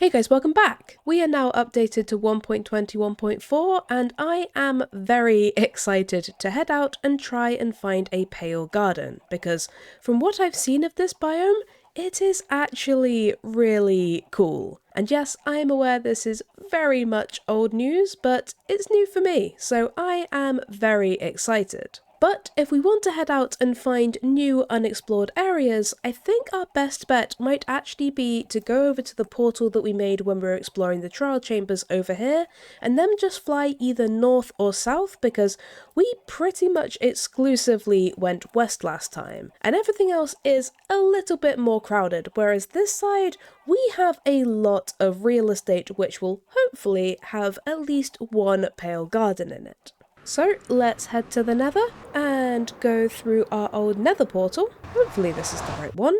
Hey guys, welcome back! We are now updated to 1.21.4 and I am very excited to head out and try and find a pale garden, because from what I've seen of this biome, it is actually really cool. And yes, I am aware this is very much old news, but it's new for me, so I am very excited. But if we want to head out and find new unexplored areas, I think our best bet might actually be to go over to the portal that we made when we were exploring the trial chambers over here, and then just fly either north or south, because we pretty much exclusively went west last time, and everything else is a little bit more crowded, whereas this side, we have a lot of real estate which will hopefully have at least one pale garden in it. So let's head to the nether and go through our old nether portal. Hopefully this is the right one.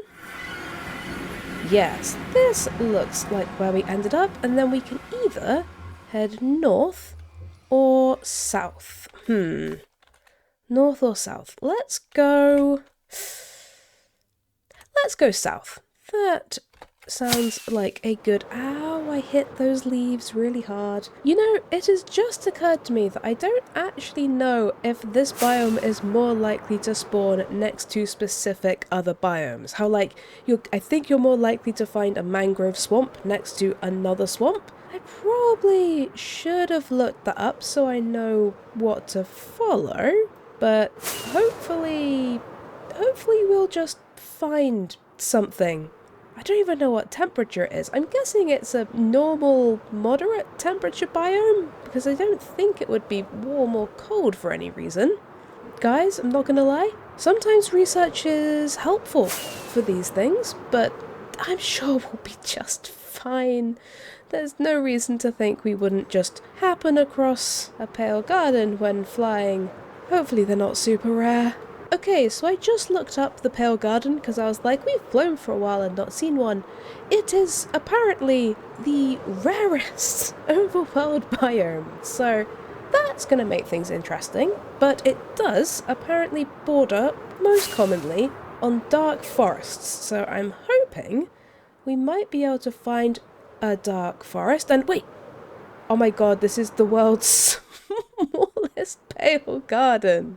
Yes, this looks like where we ended up, and then we can either head north or south. North or south? Let's go south. That sounds like a good... Ow, I hit those leaves really hard. You know, it has just occurred to me that I don't actually know if this biome is more likely to spawn next to specific other biomes. How, like, I think you're more likely to find a mangrove swamp next to another swamp. I probably should have looked that up so I know what to follow, but hopefully we'll just find something. I don't even know what temperature it is. I'm guessing it's a normal, moderate temperature biome, because I don't think it would be warm or cold for any reason. Guys, I'm not gonna lie, sometimes research is helpful for these things, but I'm sure we'll be just fine. There's no reason to think we wouldn't just happen across a pale garden when flying. Hopefully they're not super rare. Okay, so I just looked up the pale garden because I was like, we've flown for a while and not seen one. It is apparently the rarest overworld biome, so that's going to make things interesting. But it does apparently border, most commonly, on dark forests, so I'm hoping we might be able to find a dark forest. And wait! Oh my god, this is the world's smallest pale garden!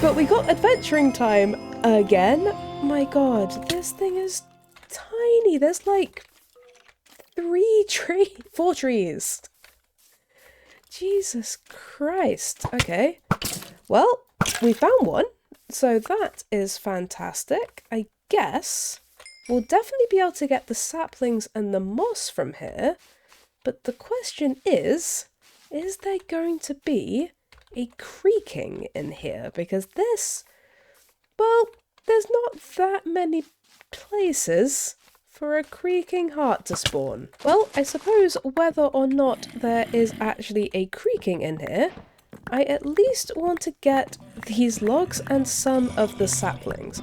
But we got adventuring time again. My god, this thing is tiny. There's like 4 trees. Jesus Christ. Okay. Well, we found one. So that is fantastic. I guess we'll definitely be able to get the saplings and the moss from here. But the question is there going to be a creaking in here? Because this, well, there's not that many places for a creaking heart to spawn. Well, I suppose whether or not there is actually a creaking in here, I at least want to get these logs and some of the saplings.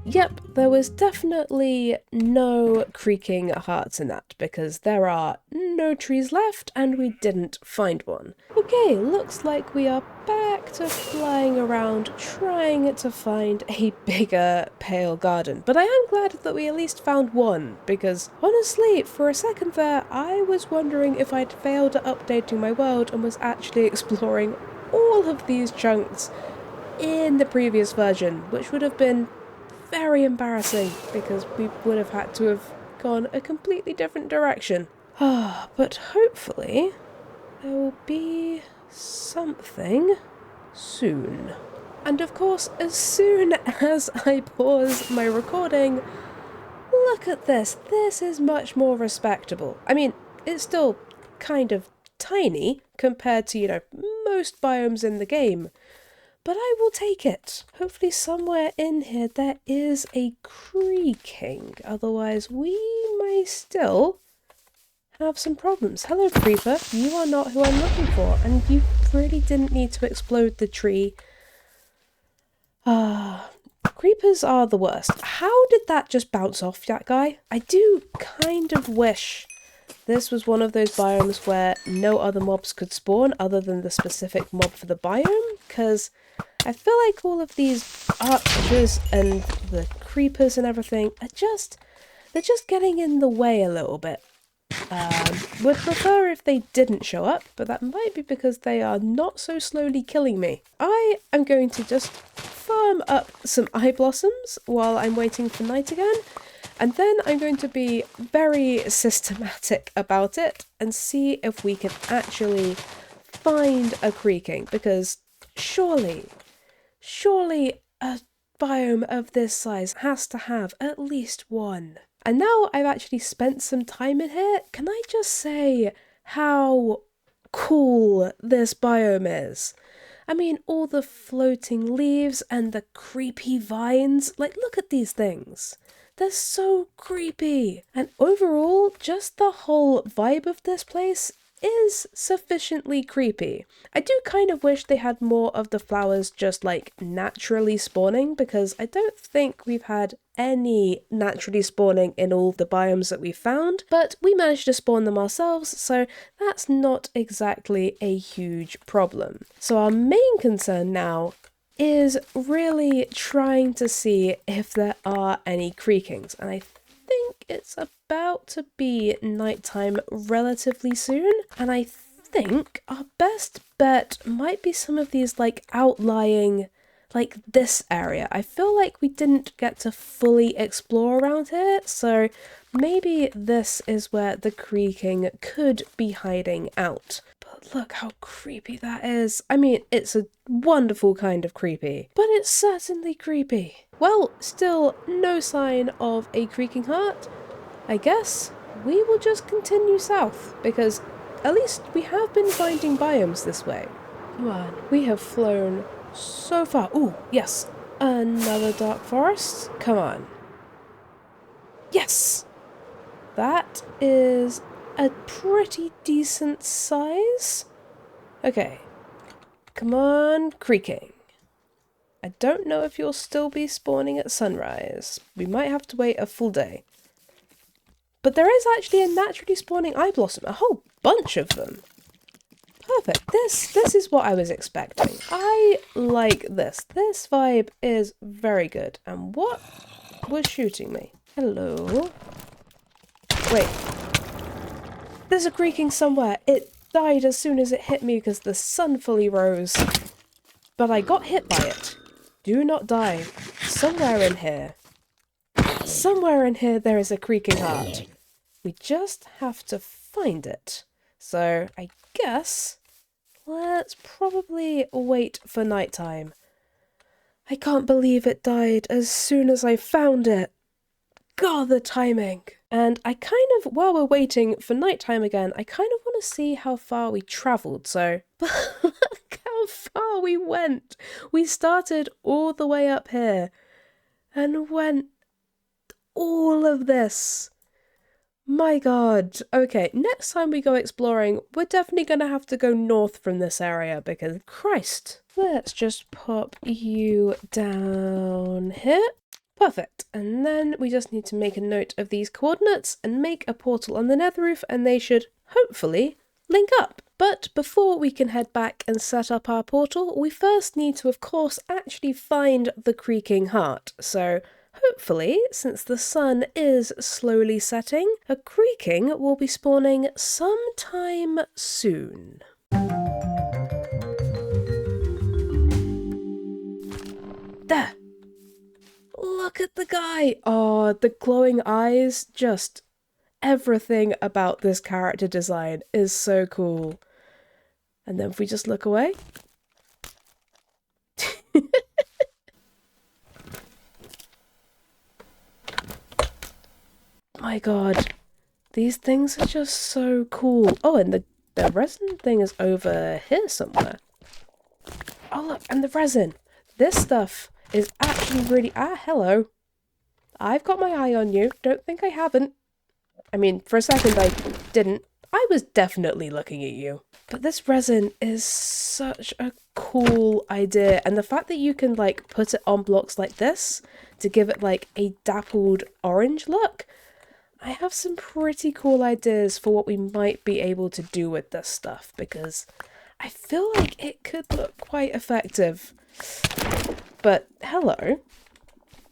Yep, there was definitely no creaking hearts in that, because there are no trees left and we didn't find one. Okay, looks like we are back to flying around trying to find a bigger pale garden. But I am glad that we at least found one, because honestly, for a second there, I was wondering if I'd failed at updating my world and was actually exploring all of these chunks in the previous version, which would have been very embarrassing, because we would have had to have gone a completely different direction. But hopefully there will be something soon. And of course, as soon as I pause my recording, look at this. This is much more respectable. I mean, it's still kind of tiny compared to, you know, most biomes in the game, but I will take it. Hopefully somewhere in here there is a creaking, otherwise we may still have some problems. Hello, creeper. You are not who I'm looking for, and you really didn't need to explode the tree. Creepers are the worst. How did that just bounce off that guy? I do kind of wish this was one of those biomes where no other mobs could spawn other than the specific mob for the biome, because I feel like all of these archers and the creepers and everything are they're just getting in the way a little bit. Would prefer if they didn't show up, but that might be because they are not so slowly killing me. I am going to just farm up some eye blossoms while I'm waiting for night again, and then I'm going to be very systematic about it and see if we can actually find a creaking, because surely a biome of this size has to have at least one. And now I've actually spent some time in here, can I just say how cool this biome is? I mean, all the floating leaves and the creepy vines, like look at these things. They're so creepy. And overall, just the whole vibe of this place is sufficiently creepy. I do kind of wish they had more of the flowers just like naturally spawning, because I don't think we've had any naturally spawning in all the biomes that we've found, but we managed to spawn them ourselves, so that's not exactly a huge problem. So our main concern now is really trying to see if there are any creakings, and I think it's about to be nighttime relatively soon, and I think our best bet might be some of these like outlying, like this area. I feel like we didn't get to fully explore around here, so maybe this is where the creaking could be hiding out. But look how creepy that is. I mean, it's a wonderful kind of creepy, but it's certainly creepy. Well, still no sign of a creaking heart. I guess we will just continue south, because at least we have been finding biomes this way. Come on, we have flown so far. Ooh, yes, another dark forest. Come on. Yes! That is a pretty decent size. Okay, come on, creaking. I don't know if you'll still be spawning at sunrise. We might have to wait a full day. But there is actually a naturally spawning eye blossom, a whole bunch of them. Perfect. This is what I was expecting. I like this. This vibe is very good. And what was shooting me? Hello? Wait. There's a creaking somewhere. It died as soon as it hit me because the sun fully rose. But I got hit by it. Do not die. Somewhere in here. Somewhere in here there is a creaking heart. We just have to find it. So I guess let's probably wait for nighttime. I can't believe it died as soon as I found it. God, the timing. And I kind of, while we're waiting for nighttime again, I kind of want to see how far we travelled. So look how far we went. We started all the way up here and went all of this. My God. Okay, next time we go exploring, we're definitely going to have to go north from this area because, Christ. Let's just pop you down here. Perfect. And then we just need to make a note of these coordinates and make a portal on the nether roof, and they should hopefully link up. But before we can head back and set up our portal, we first need to, of course, actually find the creaking heart. So hopefully, since the sun is slowly setting, a creaking will be spawning sometime soon. There! Look at the guy! Oh, the glowing eyes, just everything about this character design is so cool. And then if we just look away... My God, these things are just so cool. Oh, and the resin thing is over here somewhere. Oh, look, and the resin. This stuff is actually really... Ah, hello. I've got my eye on you. Don't think I haven't. I mean, for a second I didn't. I was definitely looking at you. But this resin is such a cool idea. And the fact that you can, like, put it on blocks like this to give it, like, a dappled orange look... I have some pretty cool ideas for what we might be able to do with this stuff, because I feel like it could look quite effective. But hello.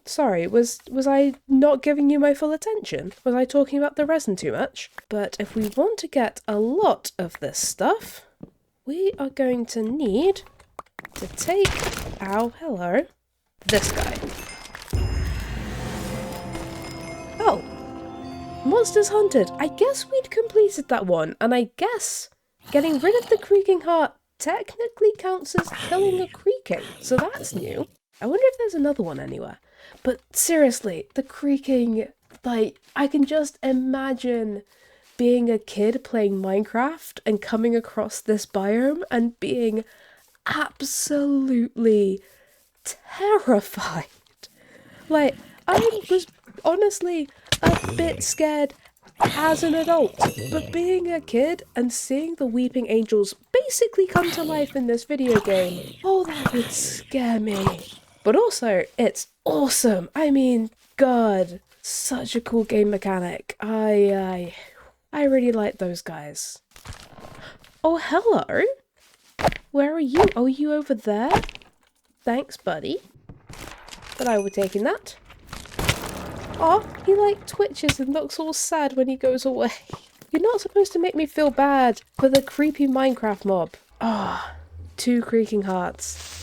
Sorry, was I not giving you my full attention? Was I talking about the resin too much? But if we want to get a lot of this stuff, we are going to need to take, hello, this guy. Oh, monsters hunted. I guess we'd completed that one, and I guess getting rid of the creaking heart technically counts as killing a creaking, so that's new. I wonder if there's another one anywhere. But seriously, the creaking, like, I can just imagine being a kid playing Minecraft and coming across this biome and being absolutely terrified. Like, I was honestly a bit scared as an adult, but being a kid and seeing the weeping angels basically come to life in this video game, oh, that would scare me. But also, it's awesome. I mean, God, such a cool game mechanic. I really like those guys. Oh, hello. Where are you? Oh, are you over there? Thanks, buddy. But I would taking that. Oh, he like twitches and looks all sad when he goes away. You're not supposed to make me feel bad for the creepy Minecraft mob. Ah, 2 creaking hearts.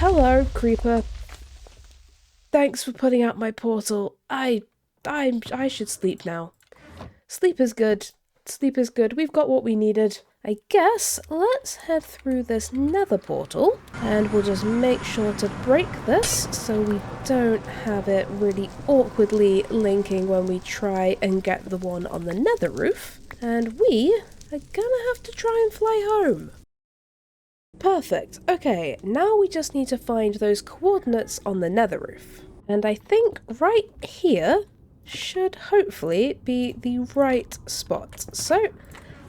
Hello, creeper. Thanks for putting out my portal. I should sleep now. Sleep is good. Sleep is good. We've got what we needed. I guess let's head through this nether portal, and we'll just make sure to break this so we don't have it really awkwardly linking when we try and get the one on the nether roof. And we are gonna have to try and fly home. Perfect. Okay, now we just need to find those coordinates on the nether roof. And I think right here should hopefully be the right spot. So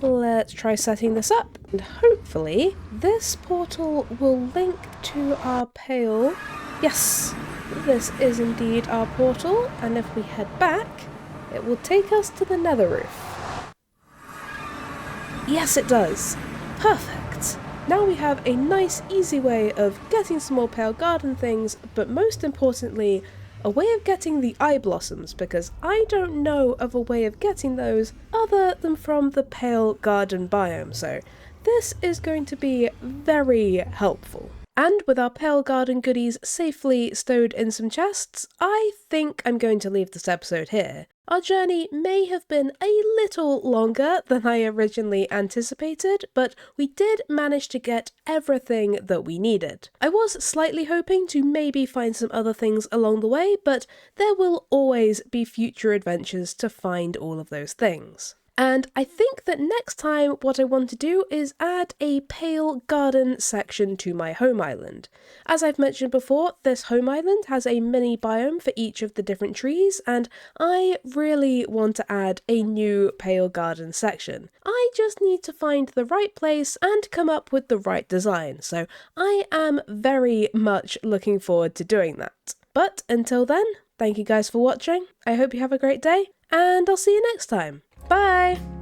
let's try setting this up, and hopefully this portal will link to our pale. Yes, this is indeed our portal, and if we head back, it will take us to the nether roof. Yes, it does. Perfect. Now we have a nice, easy way of getting some more pale garden things, but most importantly, a way of getting the eye blossoms, because I don't know of a way of getting those other than from the pale garden biome, so this is going to be very helpful. And with our pale garden goodies safely stowed in some chests, I think I'm going to leave this episode here. Our journey may have been a little longer than I originally anticipated, but we did manage to get everything that we needed. I was slightly hoping to maybe find some other things along the way, but there will always be future adventures to find all of those things. And I think that next time what I want to do is add a pale garden section to my home island. As I've mentioned before, this home island has a mini biome for each of the different trees, and I really want to add a new pale garden section. I just need to find the right place and come up with the right design, so I am very much looking forward to doing that. But until then, thank you guys for watching, I hope you have a great day, and I'll see you next time. Bye!